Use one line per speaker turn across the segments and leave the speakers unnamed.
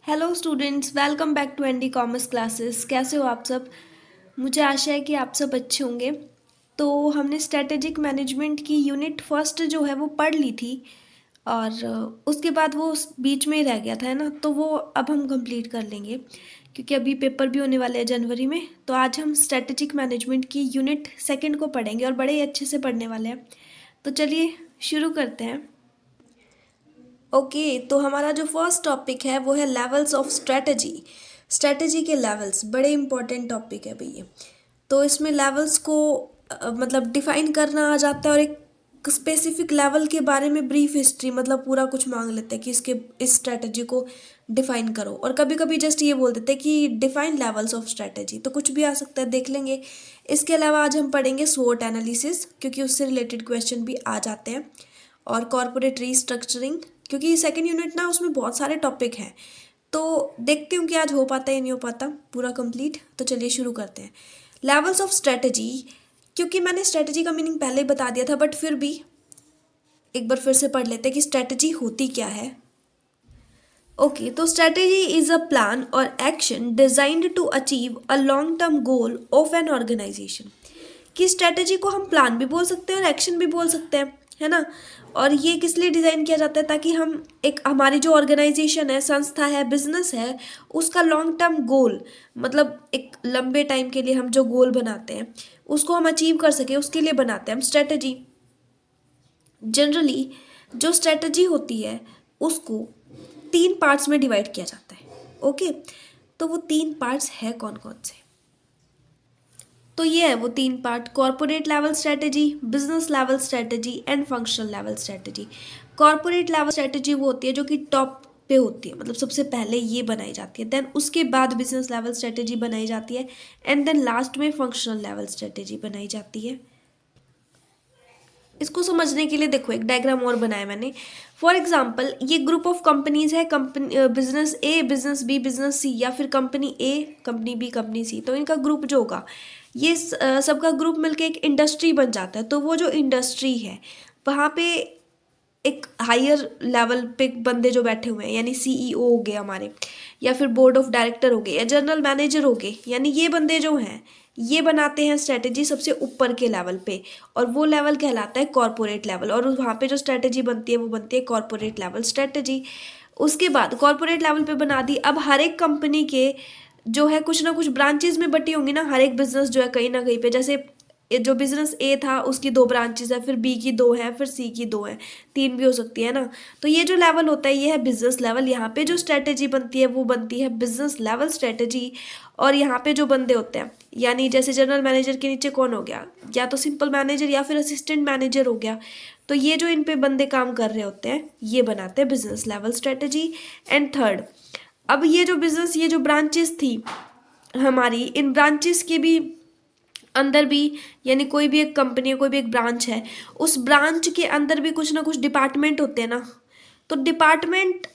Hello students, welcome back to ND commerce classes. कैसे हो आप सब? मुझे आशा है कि आप सब अच्छे होंगे। तो हमने स्ट्रेटेजिक मैनेजमेंट की यूनिट फर्स्ट जो है वो पढ़ ली थी और उसके बाद वो उस बीच में ही रह गया था, है ना। तो वो अब हम कंप्लीट कर लेंगे क्योंकि अभी पेपर भी होने वाले हैं जनवरी में। तो आज हम स्ट्रेटेजिक मैनेजमेंट की यूनिट सेकंड को पढ़ेंगे और बड़े ही अच्छे से पढ़ने वाले हैं। तो चलिए शुरू करते हैं। ओके, तो हमारा जो फर्स्ट टॉपिक है वो है लेवल्स ऑफ स्ट्रेटजी। स्ट्रेटजी के लेवल्स बड़े इंपॉर्टेंट टॉपिक है भैया। तो इसमें लेवल्स को मतलब डिफाइन करना आ जाता है और एक स्पेसिफिक लेवल के बारे में ब्रीफ हिस्ट्री, मतलब पूरा कुछ मांग लेते हैं कि इसके इस स्ट्रेटजी को डिफाइन करो। और कभी कभी जस्ट ये बोल देते हैं कि डिफाइन लेवल्स ऑफ स्ट्रेटजी, तो कुछ भी आ सकता है, देख लेंगे। इसके अलावा आज हम पढ़ेंगे स्वोट एनालिसिस क्योंकि उससे रिलेटेड क्वेश्चन भी आ जाते हैं, और कॉर्पोरेट रीस्ट्रक्चरिंग क्योंकि सेकेंड यूनिट ना उसमें बहुत सारे टॉपिक हैं। तो देखती हूँ कि आज हो पाता है या नहीं हो पाता पूरा कंप्लीट। तो चलिए शुरू करते हैं। लेवल्स ऑफ स्ट्रेटजी, क्योंकि मैंने स्ट्रेटजी का मीनिंग पहले ही बता दिया था, बट फिर भी एक बार फिर से पढ़ लेते हैं कि स्ट्रेटजी होती क्या है। ओके, तो स्ट्रेटजी इज अ प्लान और action designed to achieve a long term goal of an organisation. कि स्ट्रेटजी को हम प्लान भी बोल सकते हैं और एक्शन भी बोल सकते हैं, है ना। और ये किस लिए डिज़ाइन किया जाता है? ताकि हम एक हमारी जो ऑर्गेनाइजेशन है, संस्था है, बिजनेस है, उसका लॉन्ग टर्म गोल, मतलब एक लंबे टाइम के लिए हम जो गोल बनाते हैं उसको हम अचीव कर सके, उसके लिए बनाते हैं हम स्ट्रेटजी। जनरली जो स्ट्रेटजी होती है उसको 3 पार्ट्स में डिवाइड किया जाता है। ओके, तो वो 3 पार्ट्स है कौन कौन से? तो ये है वो 3 part: corporate level strategy, business level strategy and functional level strategy. Corporate level strategy वो होती है जो कि टॉप पे होती है, मतलब सबसे पहले ये बनाई जाती है, देन उसके बाद बिजनेस लेवल स्ट्रेटजी बनाई जाती है, एंड देन लास्ट में फंक्शनल लेवल स्ट्रेटजी बनाई जाती है। इसको समझने के लिए देखो एक डायग्राम और बनाया मैंने। फॉर एग्जाम्पल, ये ग्रुप ऑफ कंपनीज है, कंपनी बिजनेस ए, बिजनेस बी, बिजनेस सी, या फिर कंपनी ए, कंपनी बी, कंपनी सी। तो इनका ग्रुप जो होगा, ये सबका ग्रुप मिलके एक इंडस्ट्री बन जाता है। तो वो जो इंडस्ट्री है वहाँ पे एक हायर लेवल पे बंदे जो बैठे हुए हैं, यानी सीईओ हो गए हमारे, या फिर बोर्ड ऑफ डायरेक्टर हो गए, या जनरल मैनेजर हो गए, यानी ये बंदे जो हैं ये बनाते हैं स्ट्रेटजी सबसे ऊपर के लेवल पे, और वो लेवल कहलाता है कॉर्पोरेट लेवल। और वहाँ पे जो स्ट्रेटजी बनती है वो बनती है कॉर्पोरेट लेवल स्ट्रेटजी। उसके बाद कॉर्पोरेट लेवल पे बना दी। अब हर एक कंपनी के जो है कुछ ना कुछ ब्रांचेज में बटी होंगी ना, हर एक बिजनेस जो है कहीं ना कहीं पे, जैसे जो बिजनेस ए था उसकी 2 ब्रांचेज है, फिर बी की 2 है, फिर सी की 2 है, 3 भी हो सकती है ना। तो ये जो लेवल होता है ये है बिजनेस लेवल। यहाँ पे जो स्ट्रेटेजी बनती है वो बनती है बिजनेस लेवल स्ट्रेटेजी। और यहाँ पे जो बंदे होते हैं, यानी जैसे जनरल मैनेजर के नीचे कौन हो गया, या तो सिंपल मैनेजर या फिर असिस्टेंट मैनेजर हो गया। तो ये जो इन पे बंदे काम कर रहे होते हैं ये बनाते हैं business level strategy. And third, अब ये जो बिजनेस, ये जो ब्रांचेस थी हमारी, इन ब्रांचेस के भी अंदर भी, यानी कोई भी एक कंपनी है, कोई भी एक ब्रांच है, उस ब्रांच के अंदर भी कुछ ना कुछ डिपार्टमेंट होते हैं ना। तो डिपार्टमेंट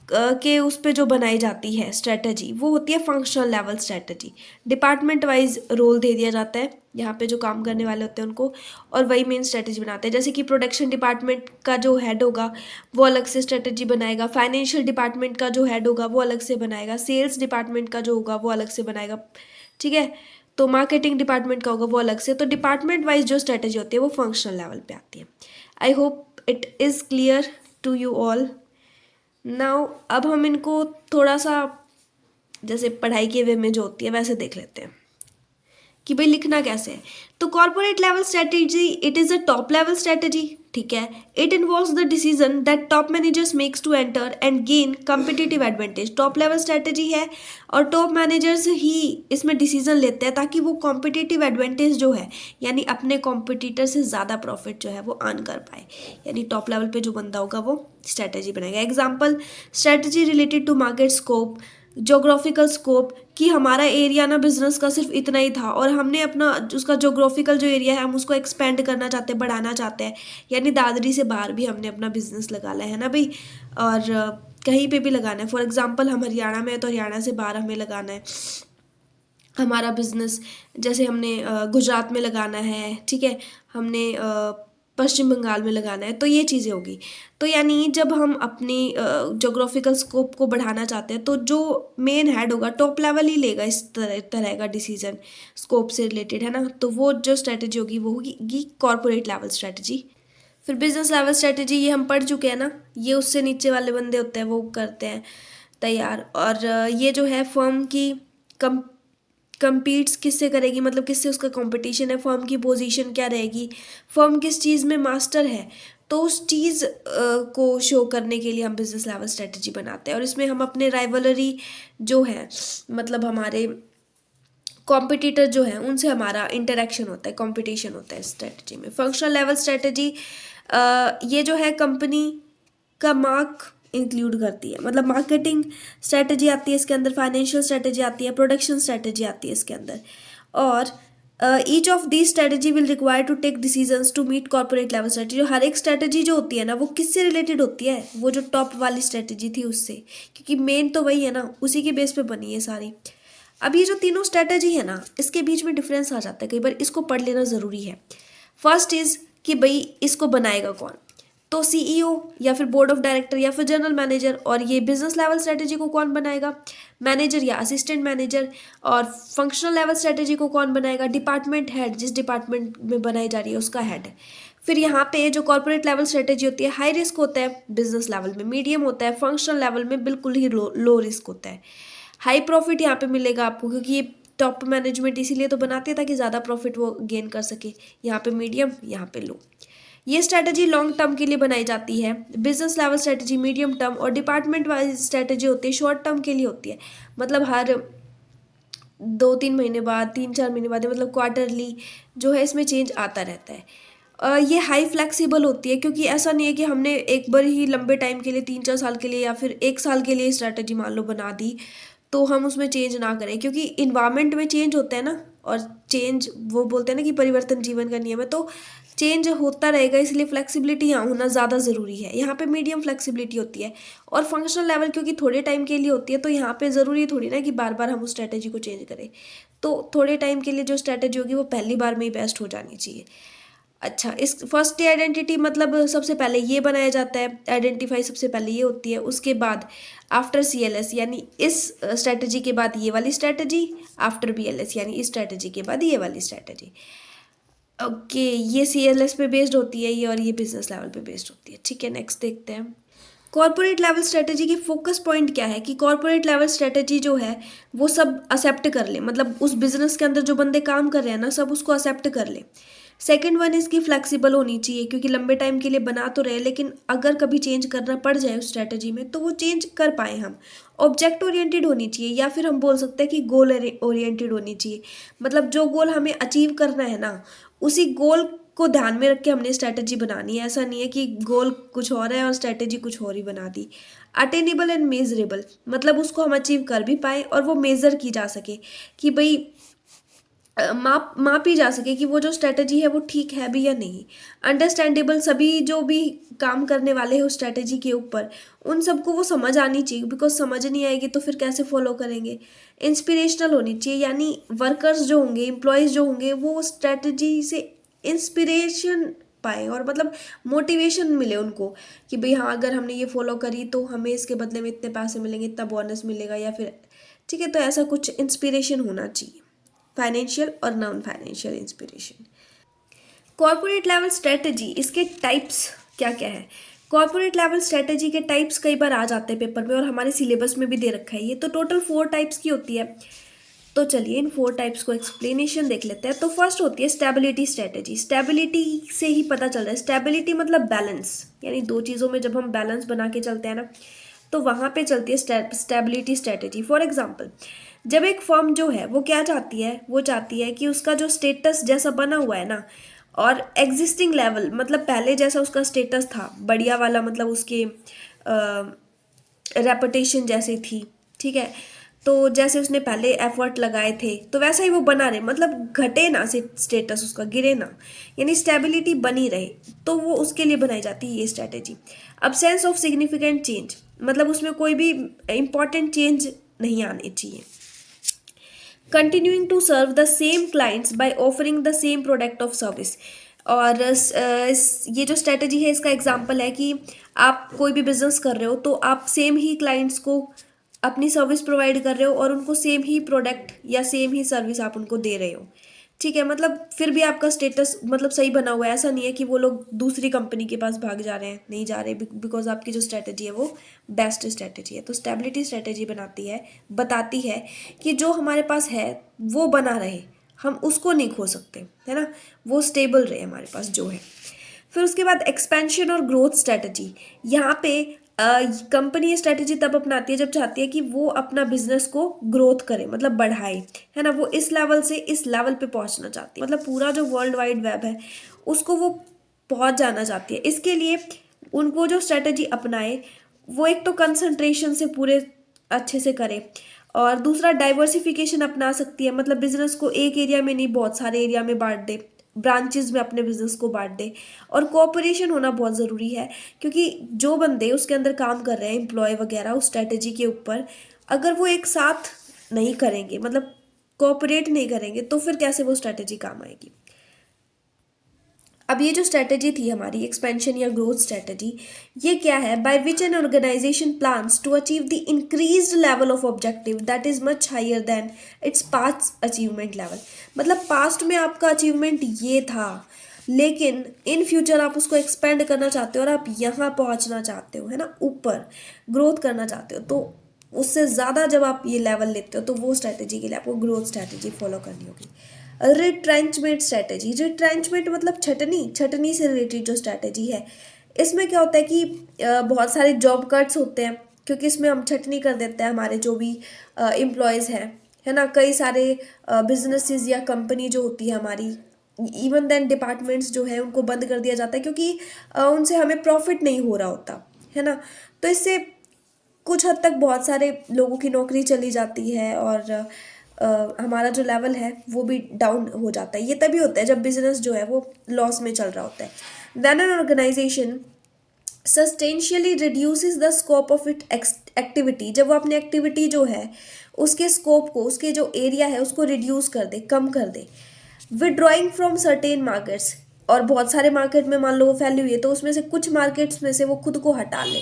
के उस पे जो बनाई जाती है स्ट्रेटजी वो होती है functional level strategy. Department wise role दे दिया जाता है यहाँ पे जो काम करने वाले होते हैं उनको, और वही मेन स्ट्रेटजी बनाते हैं। जैसे कि प्रोडक्शन डिपार्टमेंट का जो हेड होगा वो अलग से स्ट्रेटजी बनाएगा, फाइनेंशियल डिपार्टमेंट का जो हेड होगा वो अलग से बनाएगा, सेल्स डिपार्टमेंट का जो होगा वो अलग से बनाएगा, ठीक है। तो मार्केटिंग डिपार्टमेंट का होगा वो अलग से। तो डिपार्टमेंट वाइज जो स्ट्रेटजी होती है वो फंक्शनल लेवल पे आती है। I hope it is clear to you all now. अब हम इनको थोड़ा सा जैसे पढ़ाई के वे में जो होती है वैसे देख लेते हैं कि भाई लिखना कैसे है। तो corporate level strategy, it is a top level strategy, ठीक है। It involves the decision that top managers makes to enter and gain competitive advantage. Top level strategy है और टॉप मैनेजर्स ही इसमें डिसीजन लेते हैं ताकि वो कॉम्पिटिटिव एडवांटेज जो है, यानी अपने कॉम्पिटिटर से ज़्यादा प्रॉफिट जो है वो अर्न कर पाए। यानी टॉप लेवल पे जो बंदा होगा वो स्ट्रेटेजी बनाएगा। Example, strategy related to market scope, geographical scope, कि हमारा एरिया ना बिजनेस का सिर्फ इतना ही था और हमने अपना उसका जोग्राफिकल जो एरिया है हम उसको एक्सपेंड करना चाहते हैं, बढ़ाना चाहते हैं, यानी दादरी से बाहर भी हमने अपना बिजनेस लगाना है ना भाई, और कहीं पे भी लगाना है। फॉर एग्जांपल, हम हरियाणा में है तो हरियाणा से बाहर हमें लगाना है हमारा बिजनेस। जैसे हमने गुजरात में लगाना है, ठीक है, हमने पश्चिम बंगाल में लगाना है, तो ये चीज़ें होगी। तो यानी जब हम अपनी जोग्राफिकल स्कोप को बढ़ाना चाहते हैं तो जो मेन हेड होगा टॉप लेवल ही लेगा इस तरह का डिसीजन स्कोप से रिलेटेड, है ना। तो वो जो स्ट्रेटजी होगी वो होगी कॉर्पोरेट लेवल स्ट्रेटजी। फिर बिजनेस लेवल स्ट्रेटजी ये हम पढ़ चुके हैं ना, ये उससे नीचे वाले बंदे होते हैं वो करते हैं तैयार। और ये जो है फर्म की कम्पीट्स किससे करेगी, मतलब किससे उसका कंपटीशन है, फर्म की पोजीशन क्या रहेगी, फर्म किस चीज़ में मास्टर है, तो उस चीज़ को शो करने के लिए हम बिजनेस लेवल स्ट्रेटजी बनाते हैं। और इसमें हम अपने राइवलरी जो है, मतलब हमारे कॉम्पिटिटर जो है उनसे हमारा इंटरेक्शन होता है, कंपटीशन होता है स्ट्रेटजी में। फंक्शनल लेवल स्ट्रेटजी ये जो है कंपनी का मार्क इंक्लूड करती है, मतलब मार्केटिंग स्ट्रेटजी आती है इसके अंदर, फाइनेंशियल स्ट्रेटजी आती है, प्रोडक्शन स्ट्रेटजी आती है इसके अंदर। और each of the strategy will require to take decisions to meet corporate level strategy. जो हर एक स्ट्रेटजी जो होती है ना वो किससे रिलेटेड होती है, वो जो टॉप वाली स्ट्रेटजी थी उससे, क्योंकि मेन तो वही है ना, उसी के बेस पे बनी है सारी। अब ये जो तीनों स्ट्रेटजी है ना इसके बीच में डिफरेंस आ जाता है, कई बार इसको पढ़ लेना ज़रूरी है। फर्स्ट इज़ कि भाई इसको बनाएगा कौन, तो सीईओ या फिर बोर्ड ऑफ डायरेक्टर या फिर जनरल मैनेजर। और ये बिजनेस लेवल स्ट्रेटजी को कौन बनाएगा, मैनेजर या असिस्टेंट मैनेजर। और फंक्शनल लेवल स्ट्रेटजी को कौन बनाएगा, डिपार्टमेंट हेड, जिस डिपार्टमेंट में बनाई जा रही है उसका हेड। फिर यहाँ पे जो कॉर्पोरेट लेवल स्ट्रेटजी होती है हाई रिस्क होता है बिजनेस लेवल में, मीडियम होता है, फंक्शनल लेवल में बिल्कुल ही लो रिस्क होता है। हाई प्रॉफिट यहाँ पे मिलेगा आपको, क्योंकि ये टॉप मैनेजमेंट इसीलिए तो बनाते हैं ताकि ज़्यादा प्रॉफिट वो गेन कर सके। यहाँ पे मीडियम, यहाँ पे लो। ये स्ट्रैटेजी लॉन्ग टर्म के लिए बनाई जाती है, business level strategy medium term, और डिपार्टमेंट वाइज स्ट्रैटेजी होती है शॉर्ट टर्म के लिए होती है, मतलब हर 2-3 महीने बाद, 3-4 महीने बाद, मतलब क्वार्टरली जो है इसमें चेंज आता रहता है। ये हाई फ्लेक्सिबल होती है, क्योंकि ऐसा नहीं है कि हमने एक बार ही लंबे टाइम के लिए 3-4 साल के लिए या फिर 1 साल के लिए स्ट्रैटेजी मान लो बना दी तो हम उसमें चेंज ना करें, क्योंकि इन्वायरमेंट में चेंज होता है ना, और चेंज वो बोलते हैं ना कि परिवर्तन जीवन का नियम है, तो चेंज होता रहेगा, इसलिए फ्लेक्सिबिलिटी यहाँ होना ज़्यादा ज़रूरी है। यहाँ पे मीडियम फ्लेक्सिबिलिटी होती है। और फंक्शनल लेवल क्योंकि थोड़े टाइम के लिए होती है, तो यहाँ पे ज़रूरी थोड़ी ना कि बार बार हम उस स्ट्रैटेजी को चेंज करें, तो थोड़े टाइम के लिए जो स्ट्रैटेजी होगी वो पहली बार में ही बेस्ट हो जानी चाहिए। अच्छा, इस फर्स्ट आइडेंटिटी मतलब सबसे पहले ये बनाया जाता है, आइडेंटिफाई सबसे पहले ये होती है, उसके बाद आफ्टर CLS यानी इस स्ट्रैटेजी के बाद ये वाली स्ट्रैटेजी, आफ्टर BLS यानी इस स्ट्रैटेजी के बाद ये वाली स्ट्रैटेजी। ओके, ये CLS पे बेस्ड होती है ये, और ये बिजनेस लेवल पे बेस्ड होती है। ठीक है, नेक्स्ट देखते हैं कॉर्पोरेट लेवल स्ट्रेटजी की फोकस पॉइंट क्या है, कि कॉर्पोरेट लेवल स्ट्रेटजी जो है वो सब एक्सेप्ट कर ले, मतलब उस बिजनेस के अंदर जो बंदे काम कर रहे हैं ना सब उसको एक्सेप्ट कर ले। सेकंड वन इसकी फ्लेक्सिबल होनी चाहिए, क्योंकि लंबे टाइम के लिए बना तो रहे, लेकिन अगर कभी चेंज करना पड़ जाए उस स्ट्रेटजी में तो वो चेंज कर पाए हम। ऑब्जेक्ट ओरिएंटेड होनी चाहिए, या फिर हम बोल सकते हैं कि गोल ओरिएंटेड होनी चाहिए, मतलब जो गोल हमें अचीव करना है ना उसी गोल को ध्यान में रख के हमने स्ट्रैटेजी बनानी है। ऐसा नहीं है कि गोल कुछ और है और स्ट्रैटेजी कुछ और ही बना दी। अटेनेबल एंड मेजरेबल, मतलब उसको हम अचीव कर भी पाए और वो मेज़र की जा सके, कि भाई मापी जा सके कि वो जो स्ट्रैटेजी है वो ठीक है भी या नहीं। अंडरस्टैंडेबल, सभी जो भी काम करने वाले हैं उस स्ट्रैटेजी के ऊपर उन सबको वो समझ आनी चाहिए, बिकॉज समझ नहीं आएगी तो फिर कैसे फॉलो करेंगे। इंस्पिरेशनल होनी चाहिए, यानी वर्कर्स जो होंगे, एम्प्लॉयज़ जो होंगे वो स्ट्रैटेजी से इंस्पिरेशन पाए और मतलब मोटिवेशन मिले उनको, कि भाई हाँ अगर हमने ये फॉलो करी तो हमें इसके बदले में इतने पैसे मिलेंगे, इतना बोनस मिलेगा, या फिर ठीक है, तो ऐसा कुछ इंस्पिरेशन होना चाहिए, फाइनेंशियल और non financial inspiration. Corporate level strategy, इसके टाइप्स क्या क्या है। कॉर्पोरेट लेवल स्ट्रेटजी के टाइप्स कई बार आ जाते हैं पेपर में और हमारे सिलेबस में भी दे रखा है ये, तो टोटल 4 टाइप्स की होती है। तो चलिए इन 4 टाइप्स को एक्सप्लेनेशन देख लेते हैं। तो फर्स्ट होती है स्टेबिलिटी स्ट्रेटजी। स्टेबिलिटी से ही पता चल रहा है, स्टेबिलिटी मतलब बैलेंस, यानी 2 चीज़ों में जब हम बैलेंस बना के चलते हैं ना तो वहाँ पे चलती है स्टेबिलिटी स्ट्रेटजी। फॉर एग्जांपल, जब एक फर्म जो है वो क्या चाहती है, वो चाहती है कि उसका जो स्टेटस जैसा बना हुआ है ना और एग्जिस्टिंग लेवल, मतलब पहले जैसा उसका स्टेटस था बढ़िया वाला, मतलब उसके रेपुटेशन जैसी थी, ठीक है, तो जैसे उसने पहले एफर्ट लगाए थे तो वैसा ही वो बना रहे, मतलब घटे ना स्टेटस उसका, गिरे ना, यानी स्टेबिलिटी बनी रहे, तो वो उसके लिए बनाई जाती है ये strategy. Absence of significant change, मतलब उसमें कोई भी इंपॉर्टेंट चेंज नहीं आने चाहिए। Continuing to serve the same clients by offering the same product of service, और ये जो स्ट्रेटजी है इसका एग्जांपल है कि आप कोई भी बिजनेस कर रहे हो तो आप सेम ही क्लाइंट्स को अपनी सर्विस प्रोवाइड कर रहे हो और उनको सेम ही प्रोडक्ट या सेम ही सर्विस आप उनको दे रहे हो। ठीक है, मतलब फिर भी आपका स्टेटस मतलब सही बना हुआ है, ऐसा नहीं है कि वो लोग दूसरी कंपनी के पास भाग जा रहे हैं, नहीं जा रहे, बिकॉज आपकी जो स्ट्रेटजी है वो बेस्ट स्ट्रेटजी है। तो स्टेबिलिटी स्ट्रेटजी बताती है कि जो हमारे पास है वो बना रहे, हम उसको नहीं खो सकते, है ना, वो स्टेबल रहे हमारे पास जो है। फिर उसके बाद एक्सपेंशन और ग्रोथ स्ट्रेटजी। यहाँ पे कंपनी ये स्ट्रेटजी तब अपनाती है जब चाहती है कि वो अपना बिजनेस को ग्रोथ करे, मतलब बढ़ाए, है ना, वो इस लेवल से इस लेवल पे पहुंचना चाहती है, मतलब पूरा जो वर्ल्ड वाइड वेब है उसको वो पहुंच जाना चाहती है। इसके लिए उनको जो स्ट्रेटजी अपनाए वो एक तो कंसंट्रेशन से पूरे अच्छे से करे, और दूसरा डाइवर्सिफिकेशन अपना सकती है, मतलब बिजनेस को एक एरिया में नहीं बहुत सारे एरिया में बांट दे, ब्रांचेस में अपने बिजनेस को बांट दे। और कोऑपरेशन होना बहुत ज़रूरी है, क्योंकि जो बंदे उसके अंदर काम कर रहे हैं एम्प्लॉय वगैरह उस स्ट्रेटजी के ऊपर, अगर वो एक साथ नहीं करेंगे, मतलब कोऑपरेट नहीं करेंगे, तो फिर कैसे वो स्ट्रेटजी काम आएगी। अब ये जो स्ट्रेटजी थी हमारी एक्सपेंशन या ग्रोथ स्ट्रेटजी, ये क्या है, by which an organization plans to achieve the increased level of objective that is much higher than its past achievement level. मतलब पास्ट में आपका अचीवमेंट ये था, लेकिन इन फ्यूचर आप उसको एक्सपेंड करना चाहते हो और आप यहाँ पहुँचना चाहते हो, है ना, ऊपर ग्रोथ करना चाहते हो, तो उससे ज़्यादा जब आप ये लेवल लेते हो तो वो स्ट्रैटेजी के लिए आपको ग्रोथ स्ट्रैटेजी फॉलो करनी होगी। रिट्रेंचमेंट स्ट्रैटेजी, रिट्रेंचमेंट मतलब छटनी से रिलेटेड जो स्ट्रैटेजी है, इसमें क्या होता है कि बहुत सारे जॉब कट्स होते हैं, क्योंकि इसमें हम छटनी कर देते हैं हमारे जो भी एम्प्लॉयज़ हैं, है ना, कई सारे बिजनेसेस या कंपनी जो होती है हमारी, इवन देन डिपार्टमेंट्स जो है उनको बंद कर दिया जाता है, क्योंकि उनसे हमें प्रॉफिट नहीं हो रहा होता, है ना। तो इससे कुछ हद तक बहुत सारे लोगों की नौकरी चली जाती है और हमारा जो लेवल है वो भी डाउन हो जाता है। ये तभी होता है जब बिजनेस जो है वो लॉस में चल रहा होता है। Then an organisation substantially reduces the scope of it activity, जब वो अपनी एक्टिविटी जो है उसके स्कोप को, उसके जो एरिया है उसको रिड्यूस कर दे, कम कर दे। विड्रॉइंग फ्रॉम सर्टेन मार्केट्स, और बहुत सारे मार्केट में मान लो वो फैली हुई है तो उसमें से कुछ मार्केट्स में से वो खुद को हटा ले।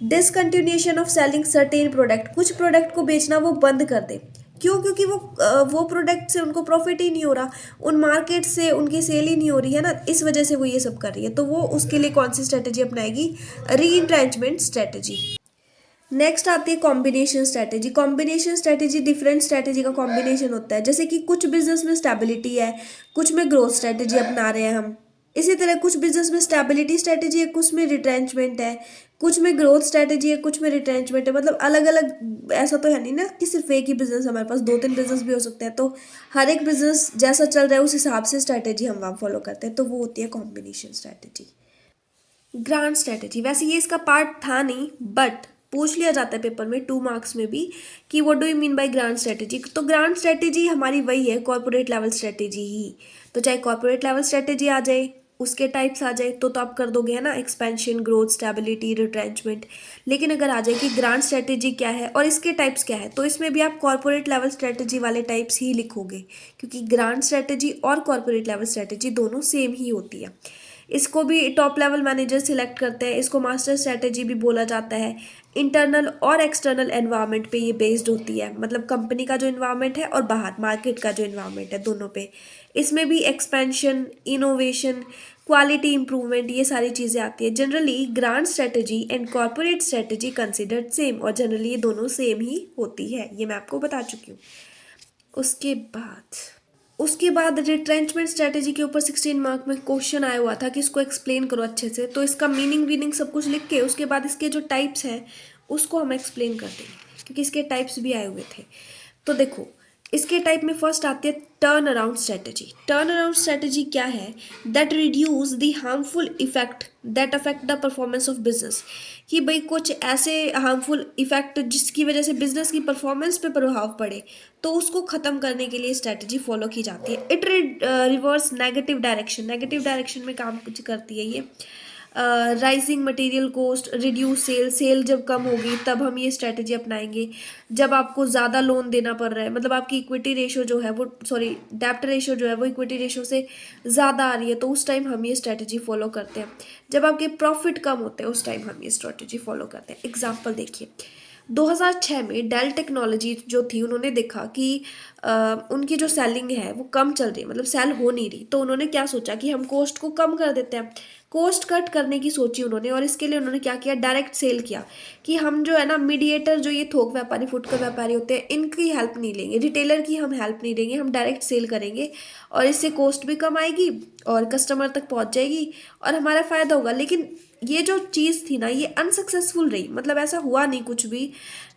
Discontinuation of selling certain product, कुछ प्रोडक्ट को बेचना वो बंद कर दे। क्यों? क्योंकि वो प्रोडक्ट से उनको प्रॉफिट ही नहीं हो रहा, उन मार्केट से उनकी सेल ही नहीं हो रही है ना, इस वजह से वो ये सब कर रही है। तो वो उसके लिए कौन सी स्ट्रेटेजी अपनाएगी? री इंट्रेंचमेंट स्ट्रेटेजी। नेक्स्ट आती है combination strategy. Combination strategy different strategy का कॉम्बिनेशन होता है, जैसे कि कुछ बिजनेस में स्टेबिलिटी है, कुछ में ग्रोथ स्ट्रेटेजी अपना रहे हैं हम। इसी तरह कुछ बिजनेस में स्टेबिलिटी स्ट्रेटेजी है, कुछ में रिट्रेंचमेंट है, कुछ में ग्रोथ स्ट्रेटेजी है, कुछ में रिट्रेंचमेंट है। मतलब अलग अलग, ऐसा तो है नहीं ना कि सिर्फ एक ही बिजनेस, हमारे पास दो तीन बिजनेस भी हो सकते हैं, तो हर एक बिजनेस जैसा चल रहा है उस हिसाब से स्ट्रेटेजी हम वहाँ फॉलो करते हैं, तो वो होती है कॉम्बिनेशन स्ट्रेटेजी। ग्रांड स्ट्रेटेजी, वैसे ये इसका पार्ट था नहीं, बट पूछ लिया जाता है पेपर में 2 मार्क्स में भी कि what do you mean by grand strategy. तो ग्रांड स्ट्रेटेजी हमारी वही है, कॉर्पोरेट लेवल स्ट्रेटेजी ही। तो चाहे कॉर्पोरेट लेवल स्ट्रेटेजी आ जाए, उसके टाइप्स आ जाए, तो आप कर दोगे, है ना, एक्सपेंशन, ग्रोथ, स्टेबिलिटी, रिट्रेंचमेंट। लेकिन अगर आ जाए कि ग्रांड स्ट्रेटेजी क्या है और इसके टाइप्स क्या है, तो इसमें भी आप कॉर्पोरेट लेवल स्ट्रेटेजी वाले टाइप्स ही लिखोगे, क्योंकि ग्रांड स्ट्रेटेजी और कॉर्पोरेट लेवल स्ट्रेटेजी दोनों सेम ही होती है। इसको भी टॉप लेवल मैनेजर सिलेक्ट करते हैं, इसको मास्टर स्ट्रेटेजी भी बोला जाता है। इंटरनल और एक्सटर्नल एनवायरनमेंट पे ये बेस्ड होती है, मतलब कंपनी का जो एनवायरनमेंट है और बाहर मार्केट का जो एनवायरनमेंट है, दोनों पे। इसमें भी एक्सपेंशन, इनोवेशन, क्वालिटी इंप्रूवमेंट, ये सारी चीज़ें आती है। Generally grand strategy and corporate strategy considered same, और जनरली ये दोनों सेम ही होती है, ये मैं आपको बता चुकी हूँ। उसके बाद रिट्रेंचमेंट स्ट्रेटेजी के ऊपर 16 मार्क में क्वेश्चन आया हुआ था कि इसको एक्सप्लेन करो अच्छे से, तो इसका मीनिंग सब कुछ लिख के उसके बाद इसके जो टाइप्स हैं उसको हम एक्सप्लेन कर देंगे, क्योंकि इसके टाइप्स भी आए हुए थे। तो देखो, इसके टाइप में फर्स्ट आती है turn around strategy. Turn around strategy क्या है? That reduce the harmful effect that affect the performance of business, कि भाई कुछ ऐसे हार्मफुल इफेक्ट जिसकी वजह से बिजनेस की परफॉर्मेंस पे प्रभाव पड़े, तो उसको ख़त्म करने के लिए स्ट्रेटजी फॉलो की जाती है। इट रिवर्स नेगेटिव डायरेक्शन में काम कुछ करती है ये। Rising material cost, reduce sale, sale जब कम होगी तब हम ये स्ट्रेटजी अपनाएंगे। जब आपको ज़्यादा लोन देना पड़ रहा है, मतलब आपकी इक्विटी रेशो जो है वो, सॉरी डेप्ट रेशो जो है वो इक्विटी रेशो से ज़्यादा आ रही है, तो उस टाइम हम ये स्ट्रेटजी फॉलो करते हैं। जब आपके प्रॉफिट कम होते हैं उस टाइम हम ये स्ट्रेटजी फॉलो करते हैं। एग्जाम्पल देखिए, 2006 में डेल टेक्नोलॉजी जो थी, उन्होंने देखा कि उनकी जो सेलिंग है वो कम चल रही है, मतलब सेल हो नहीं रही, तो उन्होंने क्या सोचा कि हम कॉस्ट को कम कर देते हैं। कॉस्ट कट करने की सोची उन्होंने, और इसके लिए उन्होंने क्या किया, डायरेक्ट सेल किया कि हम जो है ना मीडिएटर, जो ये थोक व्यापारी, फुटकर व्यापारी होते हैं, इनकी हेल्प नहीं लेंगे, रिटेलर की हम हेल्प नहीं लेंगे, हम डायरेक्ट सेल करेंगे और इससे कॉस्ट भी कम आएगी और कस्टमर तक पहुंच जाएगी और हमारा फ़ायदा होगा। लेकिन ये जो चीज़ थी ना, ये अनसक्सेसफुल रही, मतलब ऐसा हुआ नहीं कुछ भी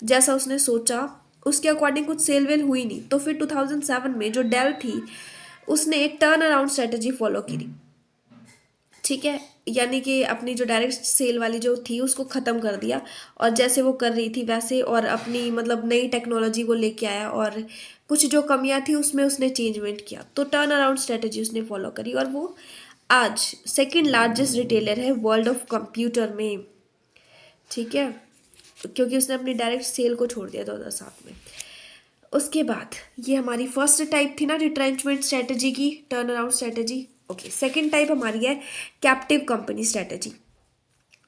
जैसा उसने सोचा, उसके अकॉर्डिंग कुछ सेल वेल हुई नहीं। तो फिर 2007 में जो डेल थी उसने एक टर्न अराउंड स्ट्रेटजी फॉलो की, ठीक है, यानी कि अपनी जो डायरेक्ट सेल वाली जो थी उसको ख़त्म कर दिया और जैसे वो कर रही थी वैसे, और अपनी मतलब नई टेक्नोलॉजी को लेके आया और कुछ जो कमियां थी उसमें उसने चेंजमेंट किया। तो टर्न अराउंड स्ट्रेटजी उसने फॉलो करी और वो आज सेकंड लार्जेस्ट रिटेलर है वर्ल्ड ऑफ कंप्यूटर में, ठीक है, क्योंकि उसने अपनी डायरेक्ट सेल को छोड़ दिया 2007 में। उसके बाद ये हमारी फर्स्ट टाइप थी ना रिट्रेंचमेंट स्ट्रेटजी की, turn around strategy. Okay, second type हमारी है कैप्टिव कंपनी स्ट्रेटजी।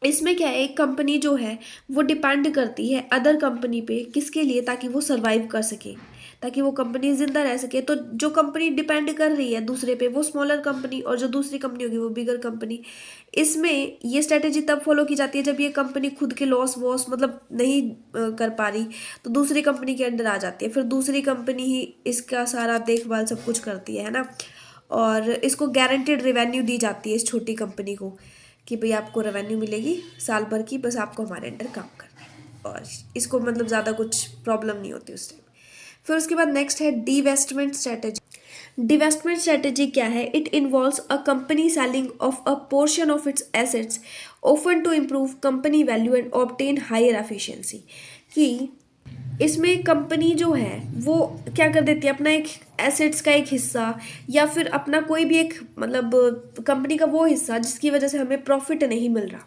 इसमें क्या है, एक कंपनी जो है वो डिपेंड करती है अदर कंपनी पे, किसके लिए, ताकि वो सरवाइव कर सके, ताकि वो कंपनी जिंदा रह सके। तो जो कंपनी डिपेंड कर रही है दूसरे पे वो स्मॉलर कंपनी, और जो दूसरी कंपनी होगी वो बिगर कंपनी। इसमें ये स्ट्रेटेजी तब फॉलो की जाती है जब ये कंपनी खुद के लॉस वॉस मतलब नहीं कर पा रही, तो दूसरी कंपनी के अंडर आ जाती है, फिर दूसरी कंपनी ही इसका सारा देखभाल सब कुछ करती है ना, और इसको गारंटेड रेवेन्यू दी जाती है इस छोटी कंपनी को कि भाई आपको रेवेन्यू मिलेगी साल भर की, बस आपको हमारे अंडर काम करना है, और इसको मतलब ज़्यादा कुछ प्रॉब्लम नहीं होती उस टाइम। फिर उसके बाद नेक्स्ट है डिवेस्टमेंट स्ट्रेटजी। डिवेस्टमेंट स्ट्रेटजी क्या है, it involves a company selling off a portion of its assets often to improve company value and obtain higher efficiency. कि इसमें कंपनी जो है वो क्या कर देती है, अपना एक एसेट्स का एक हिस्सा या फिर अपना कोई भी एक मतलब कंपनी का वो हिस्सा जिसकी वजह से हमें प्रॉफिट नहीं मिल रहा,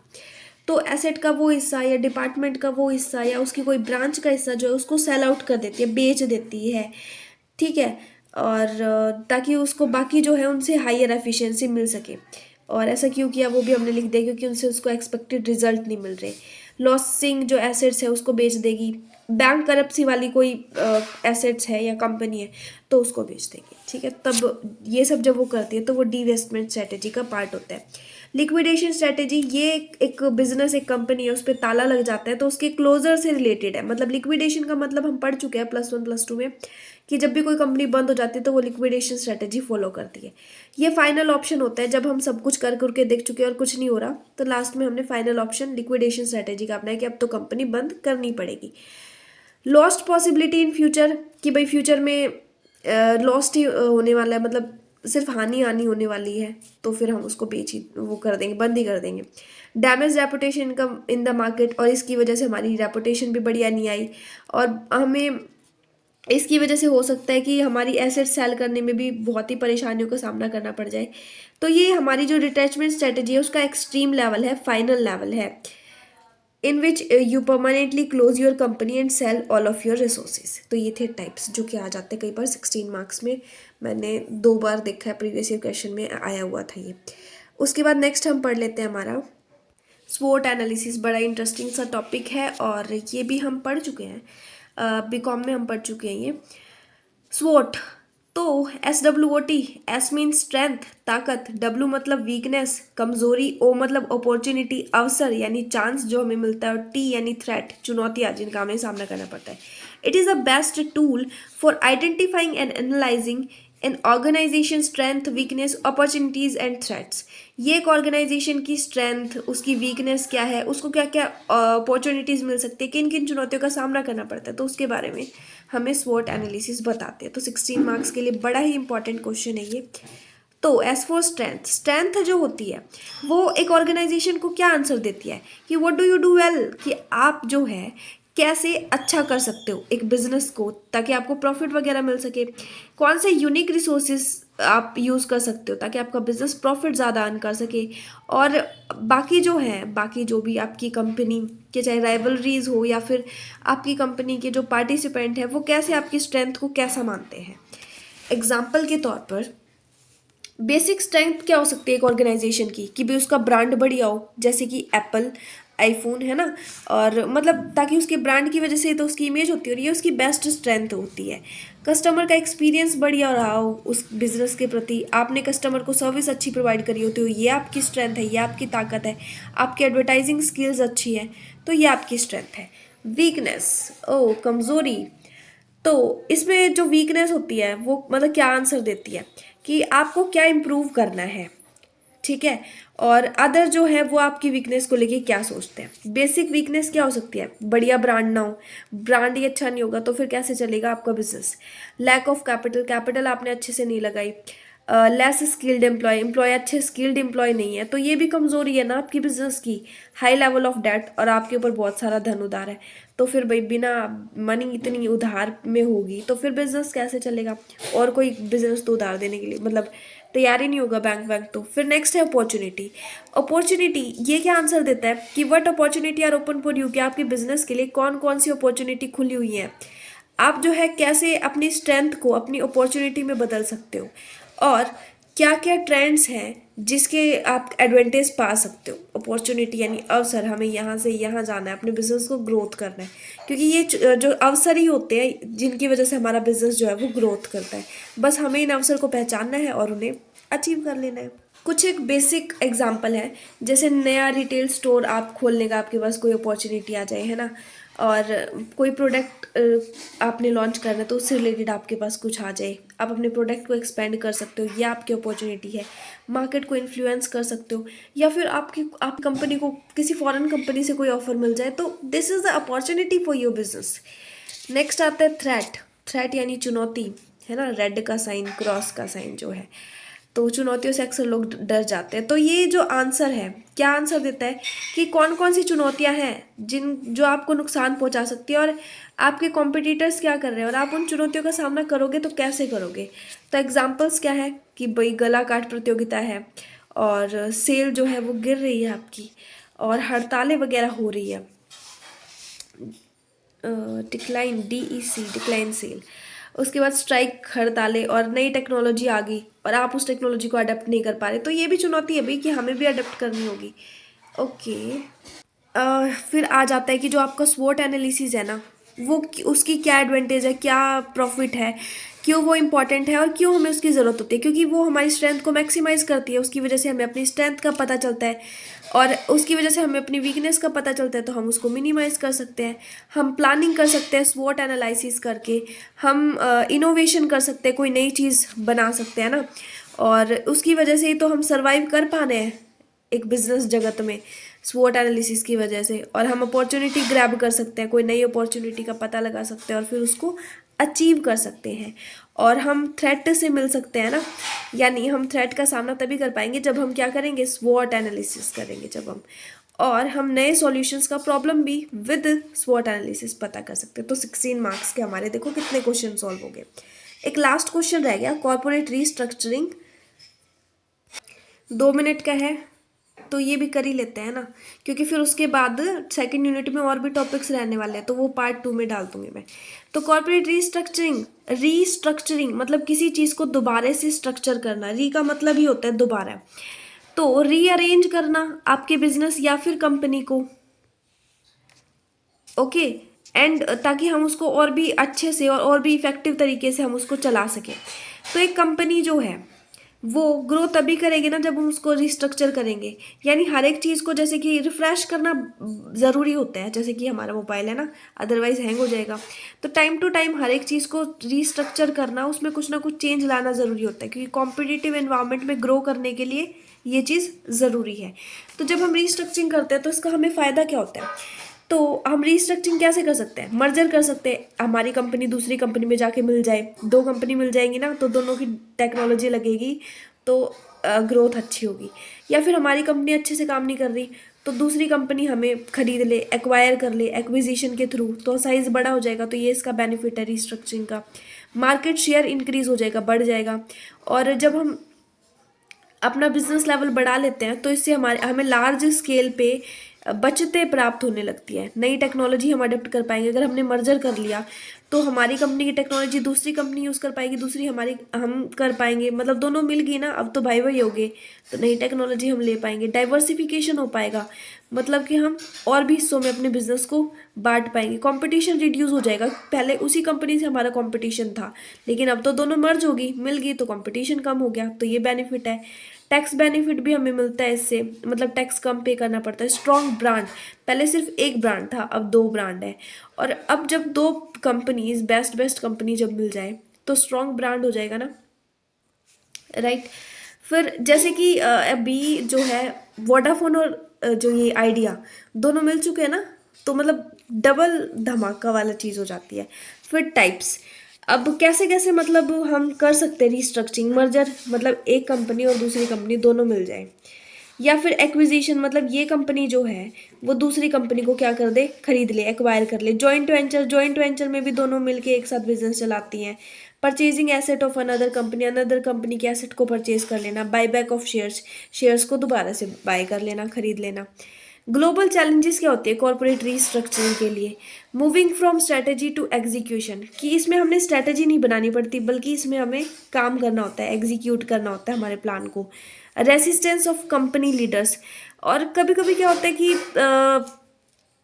तो एसेट का वो हिस्सा या डिपार्टमेंट का वो हिस्सा या उसकी कोई ब्रांच का हिस्सा जो है उसको सेल आउट कर देती है, बेच देती है, ठीक है, और ताकि उसको बाकी जो है उनसे हायर एफिशिएंसी मिल सके। और ऐसा क्यों किया वो भी हमने लिख दिया, क्योंकि उनसे उसको एक्सपेक्टेड रिजल्ट नहीं मिल रहे। लॉसिंग जो एसेट्स है उसको बेच देगी, बैंक करप्सी वाली कोई एसेट्स है या कंपनी है तो उसको बेच देगी, ठीक है। तब ये सब जब वो करती है तो वो डिवेस्टमेंट स्ट्रेटेजी का पार्ट होता है। लिक्विडेशन स्ट्रेटेजी, ये एक बिजनेस, एक कंपनी है, उस पर ताला लग जाता है तो उसके क्लोजर से रिलेटेड है। मतलब लिक्विडेशन का मतलब हम पढ़ चुके हैं +1 +2 में कि जब भी कोई कंपनी बंद हो जाती है तो वो लिक्विडेशन स्ट्रेटेजी फॉलो करती है। ये फाइनल ऑप्शन होता है, जब हम सब कुछ कर करके देख चुके हैं और कुछ नहीं हो रहा तो लास्ट में हमने फाइनल ऑप्शन लिक्विडेशन स्ट्रेटेजी का अपनाया कि अब तो कंपनी बंद करनी पड़ेगी। लॉस्ट पॉसिबिलिटी इन फ्यूचर, कि भाई फ्यूचर में लॉस्ट ही होने वाला है, मतलब सिर्फ हानि हानि होने वाली है, तो फिर हम उसको बेच ही वो कर देंगे, बंद ही कर देंगे। Damage reputation income in the market, और इसकी वजह से हमारी रेपुटेशन भी बढ़िया नहीं आई और हमें इसकी वजह से हो सकता है कि हमारी एसेट सेल करने में भी बहुत ही परेशानियों का सामना करना पड़ जाए। तो ये हमारी जो रिट्रेचमेंट स्ट्रेटेजी है उसका एक्सट्रीम लेवल है, फाइनल लेवल है, in which you permanently close your company and sell all of your resources. तो ये थे टाइप्स जो कि आ जाते हैं कई बार 16 मार्क्स में, मैंने 2 बार देखा है, प्रीवियस ईयर क्वेश्चन में आया हुआ था ये। उसके बाद नेक्स्ट हम पढ़ लेते हैं हमारा स्वोट एनालिसिस। बड़ा इंटरेस्टिंग सा टॉपिक है और ये भी हम पढ़ चुके हैं, बीकॉम में हम पढ़ चुके हैं ये स्वोट। तो SWOT, S मीन स्ट्रेंथ ताकत, W मतलब वीकनेस कमजोरी, O मतलब अपॉर्चुनिटी अवसर यानी चांस जो हमें मिलता है, और T यानी थ्रेट चुनौतियाँ जिनका हमें सामना करना पड़ता है। It is the best tool for identifying and analyzing an organization strength weakness opportunities and threats. ये एक ऑर्गेनाइजेशन की स्ट्रेंथ, उसकी वीकनेस क्या है, उसको क्या क्या अपॉर्चुनिटीज़ मिल सकती है, किन किन चुनौतियों का सामना करना पड़ता है, तो उसके बारे में हमें स्वॉट एनालिसिस बताते हैं। तो 16 मार्क्स के लिए बड़ा ही इंपॉर्टेंट क्वेश्चन है ये। तो एज फॉर स्ट्रेंथ, स्ट्रेंथ जो होती है वो एक ऑर्गेनाइजेशन को क्या आंसर देती है कि what do you do well, कि आप जो है कैसे अच्छा कर सकते हो एक बिजनेस को ताकि आपको प्रॉफिट वगैरह मिल सके, कौन से यूनिक रिसोर्सेज आप यूज़ कर सकते हो ताकि आपका बिजनेस प्रॉफिट ज़्यादा अर्न कर सके, और बाकी जो है, बाकी जो भी आपकी कंपनी के चाहे राइवलरीज हो या फिर आपकी कंपनी के जो पार्टिसिपेंट हैं वो कैसे आपकी स्ट्रेंथ को कैसा मानते हैं। एग्जाम्पल के तौर पर बेसिक स्ट्रेंथ क्या हो सकती है एक ऑर्गेनाइजेशन की, कि भी उसका ब्रांड बढ़िया हो, जैसे कि एप्पल आईफोन है ना, और मतलब ताकि उसके ब्रांड की वजह से तो उसकी इमेज होती है और ये उसकी बेस्ट स्ट्रेंथ होती है। कस्टमर का एक्सपीरियंस बढ़िया रहा हो उस बिजनेस के प्रति, आपने कस्टमर को सर्विस अच्छी प्रोवाइड करी होती हो, ये आपकी स्ट्रेंथ है, ये आपकी ताकत है। आपकी एडवर्टाइजिंग स्किल्स अच्छी है तो ये आपकी स्ट्रेंथ है। वीकनेस, ओ कमज़ोरी, तो इसमें जो वीकनेस होती है वो मतलब क्या आंसर देती है कि आपको क्या इम्प्रूव करना है, ठीक है। और अदर जो है वो आपकी वीकनेस को लेके क्या सोचते हैं। बेसिक वीकनेस क्या हो सकती है, बढ़िया ब्रांड ना हो, ब्रांड ही अच्छा नहीं होगा तो फिर कैसे चलेगा आपका business. Lack of capital, capital आपने अच्छे से नहीं लगाई। लेस स्किल्ड एम्प्लॉय, एम्प्लॉय अच्छे स्किल्ड एम्प्लॉय नहीं है तो ये भी कमजोरी है ना आपकी बिजनेस की। हाई लेवल ऑफ डेट, और आपके ऊपर बहुत सारा धन उधार है तो फिर भाई बिना मनी इतनी उधार में होगी तो फिर बिजनेस कैसे चलेगा, और कोई बिजनेस तो उधार देने के लिए मतलब तैयार ही नहीं होगा बैंक बैंक तो। फिर नेक्स्ट है अपॉर्चुनिटी। अपॉर्चुनिटी ये क्या आंसर देता है कि what opportunity are open for you, कि आपके बिजनेस के लिए कौन कौन सी अपॉर्चुनिटी खुली हुई है, आप जो है कैसे अपनी स्ट्रेंथ को अपनी अपॉर्चुनिटी में बदल सकते हो, और क्या क्या ट्रेंड्स हैं जिसके आप एडवांटेज पा सकते हो। अपॉर्चुनिटी यानी अवसर, हमें यहाँ से यहाँ जाना है, अपने बिजनेस को ग्रोथ करना है, क्योंकि ये जो अवसर ही होते हैं जिनकी वजह से हमारा बिजनेस जो है वो ग्रोथ करता है। बस हमें इन अवसर को पहचानना है और उन्हें अचीव कर लेना है। कुछ एक बेसिक एग्जांपल है, जैसे नया रिटेल स्टोर आप खोलने का आपके पास कोई अपॉर्चुनिटी आ जाए, है ना, और कोई प्रोडक्ट आपने लॉन्च करना है तो उससे रिलेटेड आपके पास कुछ आ जाए, आप अपने प्रोडक्ट को एक्सपेंड कर सकते हो, ये आपकी अपॉर्चुनिटी है। मार्केट को इन्फ्लुएंस कर सकते हो, या फिर आप कंपनी को किसी फॉरेन कंपनी से कोई ऑफर मिल जाए तो this is the opportunity for your business. Next आता है थ्रेट। थ्रेट यानी चुनौती, है ना, रेड का साइन, क्रॉस का साइन जो है, तो चुनौतियों से अक्सर लोग डर जाते हैं। तो ये जो आंसर है क्या आंसर देता है कि कौन कौन सी चुनौतियां हैं जो आपको नुकसान पहुंचा सकती है, और आपके कॉम्पिटिटर्स क्या कर रहे हैं और आप उन चुनौतियों का सामना करोगे तो कैसे करोगे। तो एग्जांपल्स क्या है कि भाई गला काट प्रतियोगिता है, और सेल जो है वो गिर रही है आपकी, और हड़तालें वगैरह हो रही है, डिक्लाइन, DEC डिक्लाइन सेल। उसके बाद स्ट्राइक, हड़तालें, और नई टेक्नोलॉजी आ गई और आप उस टेक्नोलॉजी को अडेप्ट नहीं कर पा रहे, तो ये भी चुनौती है भाई कि हमें भी अडेप्ट करनी होगी। ओके, फिर आ जाता है कि जो आपका स्वॉट एनालिसिस है ना, वो उसकी क्या एडवांटेज है, क्या प्रॉफिट है, क्यों वो इम्पॉर्टेंट है और क्यों हमें उसकी ज़रूरत होती है, क्योंकि वो हमारी स्ट्रेंथ को मैक्सिमाइज करती है, उसकी वजह से हमें अपनी स्ट्रेंथ का पता चलता है, और उसकी वजह से हमें अपनी वीकनेस का पता चलता है तो हम उसको मिनिमाइज कर सकते हैं। हम प्लानिंग कर सकते हैं स्वॉट एनालिसिस करके, हम इनोवेशन कर सकते हैं, कोई नई चीज़ बना सकते हैं ना, और उसकी वजह से ही तो हम सर्वाइव कर पा रहे हैं एक बिजनेस जगत में, स्वॉट एनालिसिस की वजह से। और हम अपॉर्चुनिटी ग्रैब कर सकते हैं, कोई नई अपॉर्चुनिटी का पता लगा सकते हैं और फिर उसको अचीव कर सकते हैं। और हम थ्रेट से मिल सकते हैं ना, यानी हम थ्रेट का सामना तभी कर पाएंगे जब हम क्या करेंगे, स्वॉट एनालिसिस करेंगे, जब हम, और हम नए सॉल्यूशंस का प्रॉब्लम भी विद स्वॉट एनालिसिस पता कर सकते हैं। तो 16 मार्क्स के हमारे देखो कितने क्वेश्चन सॉल्व हो गए। एक लास्ट क्वेश्चन रह गया, कॉर्पोरेट रीस्ट्रक्चरिंग, 2 मिनट का है तो ये भी कर ही लेते हैं ना, क्योंकि फिर उसके बाद सेकंड यूनिट में और भी टॉपिक्स रहने वाले हैं तो वो पार्ट 2 में डाल दूंगी मैं। तो कॉर्पोरेट रीस्ट्रक्चरिंग, रीस्ट्रक्चरिंग मतलब किसी चीज़ को दोबारा से स्ट्रक्चर करना, री का मतलब ही होता है दोबारा, तो रीअरेंज करना आपके बिजनेस या फिर कंपनी को, ओके, एंड ताकि हम उसको और भी अच्छे से और भी इफेक्टिव तरीके से हम उसको चला सकें। तो एक कंपनी जो है वो ग्रो तभी करेगी ना जब हम उसको रिस्ट्रक्चर करेंगे, यानी हर एक चीज़ को जैसे कि रिफ्रेश करना ज़रूरी होता है, जैसे कि हमारा मोबाइल है ना, अदरवाइज हैंग हो जाएगा। तो टाइम टू टाइम हर एक चीज़ को रिस्ट्रक्चर करना, उसमें कुछ ना कुछ चेंज लाना ज़रूरी होता है, क्योंकि कॉम्पिटिटिव एनवायरनमेंट में ग्रो करने के लिए ये चीज़ ज़रूरी है। तो जब हम रिस्ट्रक्चरिंग करते हैं तो इसका हमें फ़ायदा क्या होता है, तो हम रिस्ट्रक्चरिंग कैसे कर सकते हैं, मर्जर कर सकते हैं, हमारी कंपनी दूसरी कंपनी में जाके मिल जाए, 2 कंपनी मिल जाएंगी ना तो दोनों की टेक्नोलॉजी लगेगी तो ग्रोथ अच्छी होगी। या फिर हमारी कंपनी अच्छे से काम नहीं कर रही तो दूसरी कंपनी हमें खरीद ले, एक्वायर कर ले एक्विजिशन के थ्रू, तो साइज़ बड़ा हो जाएगा, तो ये इसका बेनिफिट है रीस्ट्रक्चरिंग का। मार्केट शेयर इंक्रीज हो जाएगा, बढ़ जाएगा। और जब हम अपना बिजनेस लेवल बढ़ा लेते हैं तो इससे हमें लार्ज स्केल पे बचतें प्राप्त होने लगती है। नई टेक्नोलॉजी हम अडेप्ट कर पाएंगे। अगर हमने मर्जर कर लिया तो हमारी कंपनी की टेक्नोलॉजी दूसरी कंपनी यूज़ कर पाएगी, दूसरी हमारी हम कर पाएंगे, मतलब दोनों मिल गई ना, अब तो भाई भाई हो गए, तो नई टेक्नोलॉजी हम ले पाएंगे। डाइवर्सिफिकेशन हो पाएगा, मतलब कि हम और भी हिस्सों में अपने बिजनेस को बांट पाएंगे। कंपटीशन रिड्यूस हो जाएगा। पहले उसी कंपनी से हमारा कंपटीशन था, लेकिन अब तो दोनों मर्ज होगी, मिल गई, तो कंपटीशन कम हो गया, तो ये बेनिफिट है। टैक्स बेनिफिट भी हमें मिलता है इससे, मतलब टैक्स कम पे करना पड़ता है। स्ट्रॉन्ग ब्रांड, पहले सिर्फ एक ब्रांड था, अब 2 ब्रांड है। और अब जब 2 कंपनीज बेस्ट कंपनी जब मिल जाए तो स्ट्रॉन्ग ब्रांड हो जाएगा ना, राइट। फिर जैसे कि अभी जो है वोडाफोन और जो ये आइडिया दोनों मिल चुके हैं ना, तो मतलब डबल धमाका वाला चीज़ हो जाती है। फिर टाइप्स, अब कैसे कैसे मतलब हम कर सकते हैं रीस्ट्रक्चरिंग, मर्जर, मतलब एक कंपनी और दूसरी कंपनी दोनों मिल जाए। या फिर एक्विजिशन, मतलब ये कंपनी जो है वो दूसरी कंपनी को क्या कर दे, खरीद ले, एक्वायर कर ले। जॉइंट वेंचर में भी दोनों मिलके एक साथ बिजनेस चलाती हैं। Purchasing asset of another company के एसेट को परचेज कर लेना। बाय बैक ऑफ शेयर्स को दोबारा से बाय कर लेना, खरीद लेना। ग्लोबल चैलेंजेस क्या होती है कॉर्पोरेट रीस्ट्रक्चरिंग के लिए? Moving from strategy to execution, कि इसमें हमने स्ट्रेटेजी नहीं बनानी पड़ती, बल्कि इसमें हमें काम करना होता है, एग्जीक्यूट करना होता है हमारे प्लान को। रेसिस्टेंस ऑफ कंपनी लीडर्स, और कभी कभी क्या होता है कि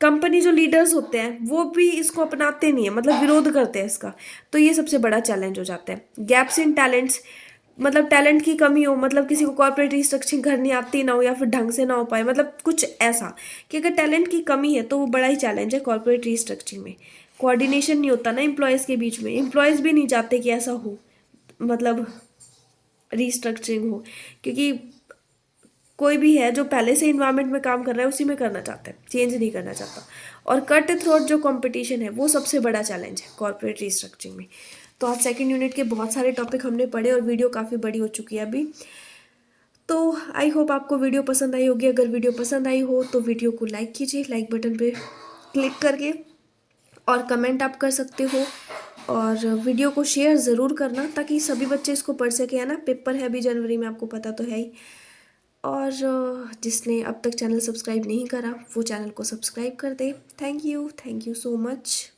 कंपनी जो लीडर्स होते हैं वो भी इसको अपनाते नहीं है, मतलब विरोध करते हैं इसका, तो ये सबसे बड़ा चैलेंज हो जाता है। गैप्स इन टैलेंट्स, मतलब टैलेंट की कमी हो, मतलब किसी को कॉर्पोरेट रिस्ट्रक्चरिंग करनी आती ना हो, या फिर ढंग से ना हो पाए, मतलब कुछ ऐसा कि अगर टैलेंट की कमी है तो वो बड़ा ही चैलेंज है कॉर्पोरेट रिस्ट्रक्चरिंग में। कोऑर्डिनेशन नहीं होता ना एम्प्लॉयज़ के बीच में, एम्प्लॉयज़ भी नहीं चाहते कि ऐसा हो, मतलब रिस्ट्रक्चरिंग हो, क्योंकि कोई भी है जो पहले से इन्वायरमेंट में काम कर रहा है उसी में करना चाहता है, चेंज नहीं करना चाहता। और कट थ्रोट जो कंपटीशन है वो सबसे बड़ा चैलेंज है कॉर्पोरेट रिस्ट्रक्चरिंग में। तो आज सेकंड यूनिट के बहुत सारे टॉपिक हमने पढ़े और वीडियो काफ़ी बड़ी हो चुकी है अभी। तो आई होप आपको वीडियो पसंद आई होगी। अगर वीडियो पसंद आई हो तो वीडियो को लाइक कीजिए, लाइक बटन पे क्लिक करके, और कमेंट आप कर सकते हो। और वीडियो को शेयर ज़रूर करना ताकि सभी बच्चे इसको पढ़ सके, है ना। पेपर है अभी जनवरी में, आपको पता तो है ही। और जिसने अब तक चैनल सब्सक्राइब नहीं करा वो चैनल को सब्सक्राइब कर दे। Thank you so much.